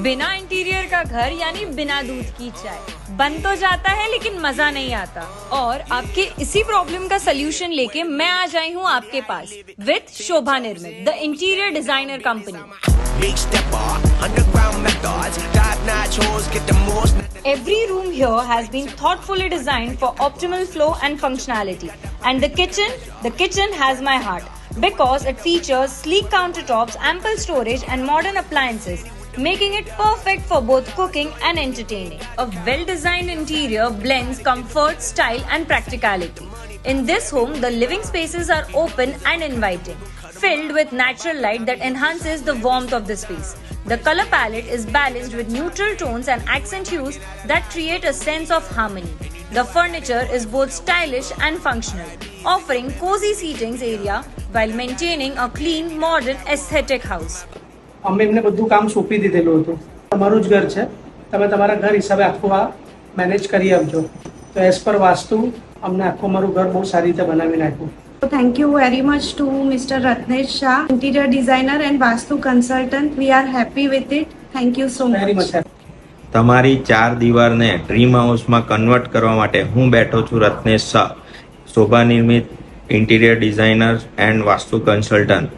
बिना इंटीरियर का घर यानी बिना दूध की चाय। बन तो जाता है लेकिन मजा नहीं आता। और आपके इसी प्रॉब्लम का सोल्यूशन लेके मैं आज आई हूँ आपके पास विद शोभा निर्मित, the interior designer company. Every room here has been thoughtfully designed for optimal flow and functionality. And the kitchen has my heart because it features sleek countertops, ample storage and modern appliances, making it perfect for both cooking and entertaining. A well-designed interior blends comfort, style and practicality. In this home, the living spaces are open and inviting, filled with natural light that enhances the warmth of the space. The color palette is balanced with neutral tones and accent hues that create a sense of harmony. The furniture is both stylish and functional, offering cozy seating area while maintaining a clean, modern aesthetic house. અમે એમને બધું કામ સોંપી દીધેલું હતું. તમારું જ ઘર છે, તમે તમારા ઘર હિસાબે આખું આ મેનેજ કરી આપજો. તો એઝ પર વાસ્તુ અમને આખું મારું ઘર બહુ સારી રીતે બનાવી નાખ્યું. Thank you very much to Mr. Ratnesh Shah, interior designer and Vastu consultant. We are happy with it. Thank you so very much. Much. તમારી 4 દીવારને ડ્રીમ હાઉસમાં કન્વર્ટ કરવા માટે હું બેઠો છું રત્નેશ શાહ, શોભા નિર્મિત interior designer and vastu consultant.